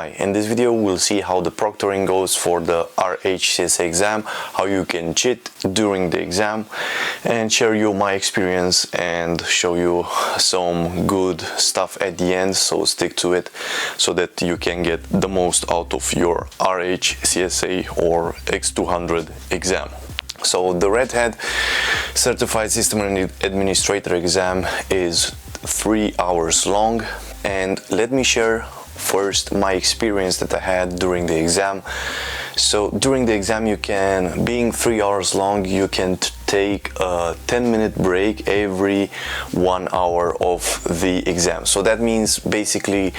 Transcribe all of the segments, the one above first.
Hi, in this video we'll see how the proctoring goes for the RHCSA exam, how you can cheat during the exam, and share you my experience and show you some good stuff at the end, so stick to it so that you can get the most out of your RHCSA or EX200 exam. So the Red Hat Certified System Administrator exam is 3 hours long, and let me share first my experience that I had during the exam. So during the exam, being 3 hours long, you can take a 10-minute break every 1 hour of the exam. So that means basically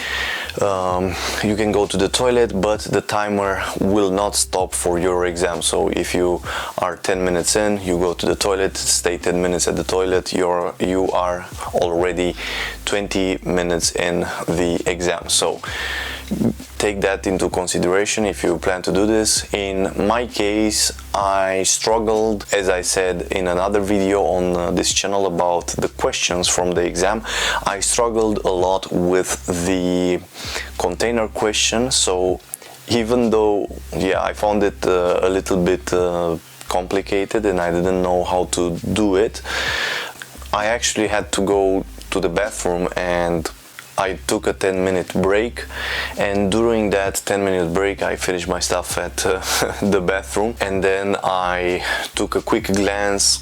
you can go to the toilet, but the timer will not stop for your exam. So if you are 10 minutes in, you go to the toilet, stay 10 minutes at the toilet, you are already 20 minutes in the exam. So take that into consideration if you plan to do this. In my case, I struggled, as I said in another video on this channel about the questions from the exam. I struggled a lot with the container question. So even though, I found it a little bit complicated and I didn't know how to do it, I actually had to go to the bathroom, and I took a 10-minute break, and during that 10-minute break I finished my stuff at the bathroom, and then I took a quick glance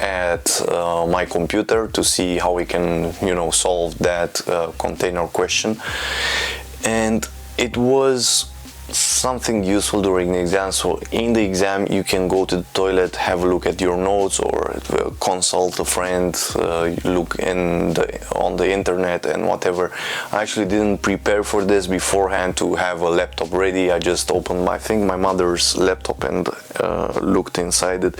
at my computer to see how we can solve that container question. And it was something useful during the exam. So in the exam you can go to the toilet, have a look at your notes, or consult a friend, look on the internet and whatever. I actually didn't prepare for this beforehand to have a laptop ready. I just opened my mother's laptop and looked inside it.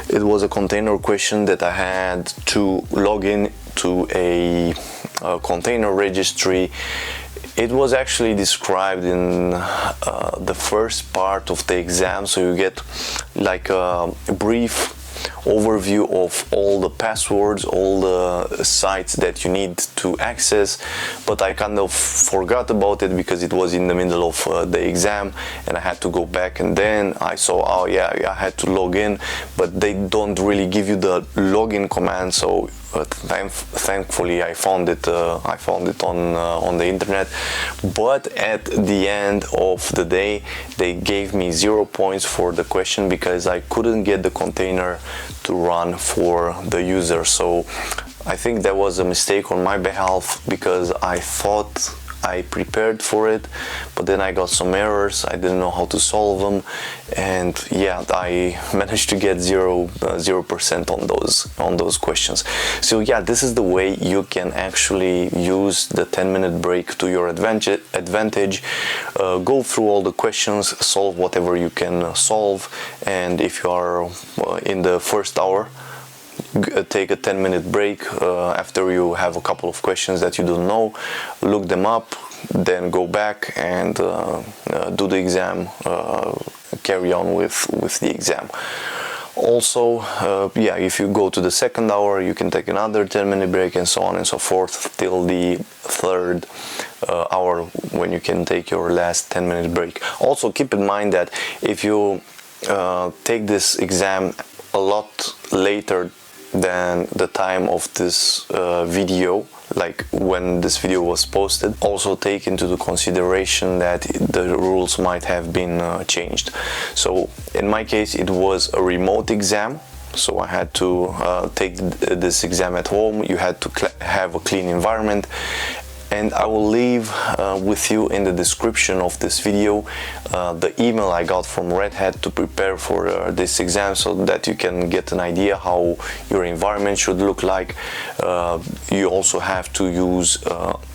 It was a container question that I had to log in to a container registry. It was actually described in the first part of the exam, so you get like a brief overview of all the passwords, all the sites that you need to access, but I kind of forgot about it because it was in the middle of the exam and I had to go back, and then I saw, I had to log in, but they don't really give you the login command. So thankfully I found it on the internet, but at the end of the day they gave me 0 points for the question because I couldn't get the container to run for the user. So I think that was a mistake on my behalf because I thought I prepared for it, but then I got some errors. I didn't know how to solve them, and I managed to get 0% on those questions. So this is the way you can actually use the 10-minute break to your advantage. Go through all the questions, solve whatever you can solve, and if you are in the first hour, take a 10-minute break after you have a couple of questions that you don't know, look them up, then go back and do the exam, carry on with the exam. Also, if you go to the second hour, you can take another 10-minute break, and so on and so forth till the third hour, when you can take your last 10-minute break. Also keep in mind that if you take this exam a lot later than the time of this video, like when this video was posted, also take into the consideration that the rules might have been changed. So in my case it was a remote exam, so I had to take this exam at home. You had to have a clean environment, and I will leave with you in the description of this video the email I got from Red Hat to prepare for this exam, so that you can get an idea how your environment should look like. You also have to use,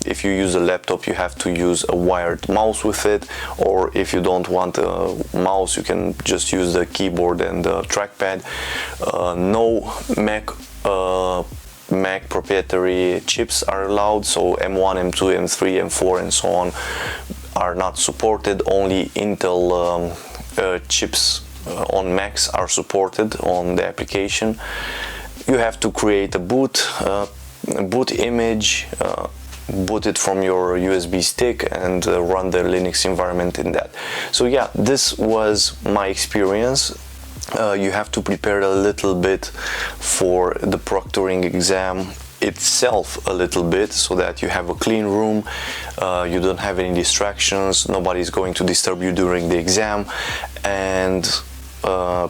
if you use a laptop, you have to use a wired mouse with it, or if you don't want a mouse, you can just use the keyboard and the trackpad. No Mac proprietary chips are allowed, so M1, M2, M3, M4 and so on are not supported. Only Intel chips on Macs are supported on the application. You have to create a boot image, boot it from your USB stick and run the Linux environment in that. So yeah, this was my experience. You have to prepare a little bit for the proctoring exam itself a little bit, so that you have a clean room, you don't have any distractions, nobody's going to disturb you during the exam, and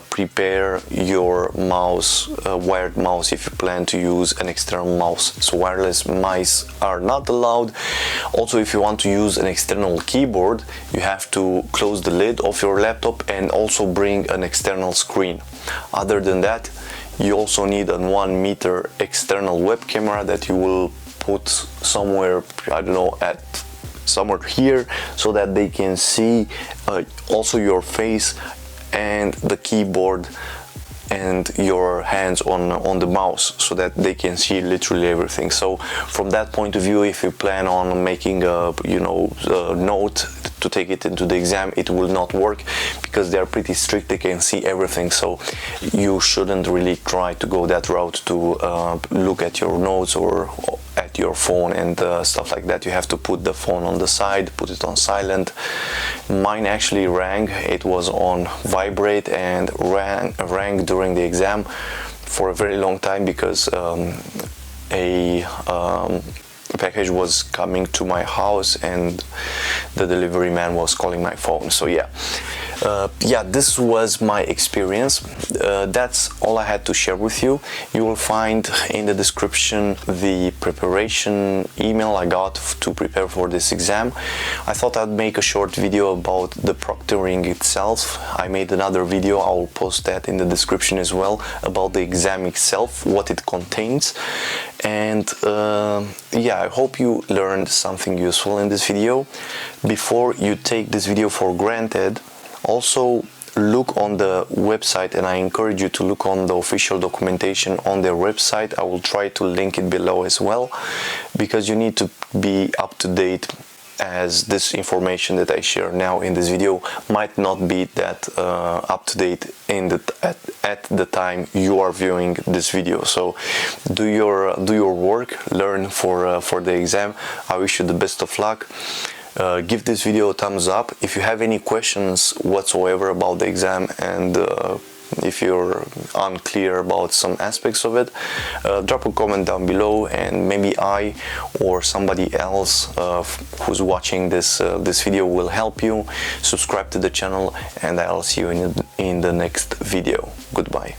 prepare your mouse, wired mouse, if you plan to use an external mouse. So wireless mice are not allowed. Also, if you want to use an external keyboard, you have to close the lid of your laptop and also bring an external screen. Other than that, you also need a 1 meter external web camera that you will put somewhere, I don't know, at somewhere here, so that they can see also your face and the keyboard and your hands on the mouse, so that they can see literally everything. So from that point of view, if you plan on making a a note to take it into the exam, it will not work, because they are pretty strict, they can see everything. So you shouldn't really try to go that route to look at your notes or at your phone and stuff like that. You have to put the phone on the side, put it on silent. Mine actually rang, it was on vibrate and rang during the exam for a very long time, because a package was coming to my house and the delivery man was calling my phone. So yeah, this was my experience. That's all I had to share with you. You will find in the description the preparation email I got to prepare for this exam. I thought I'd make a short video about the proctoring itself. I made another video, I will post that in the description as well, about the exam itself, what it contains. And yeah, I hope you learned something useful in this video. Before you take this video for granted, also look on the website, and I encourage you to look on the official documentation on their website. I will try to link it below as well, because you need to be up to date, as this information that I share now in this video might not be that up to date at the time you are viewing this video. So do your work, learn for the exam. I wish you the best of luck. Give this video a thumbs up if you have any questions whatsoever about the exam, and if you're unclear about some aspects of it, drop a comment down below, and maybe I or somebody else who's watching this video will help you. Subscribe to the channel, and I'll see you in the next video. Goodbye.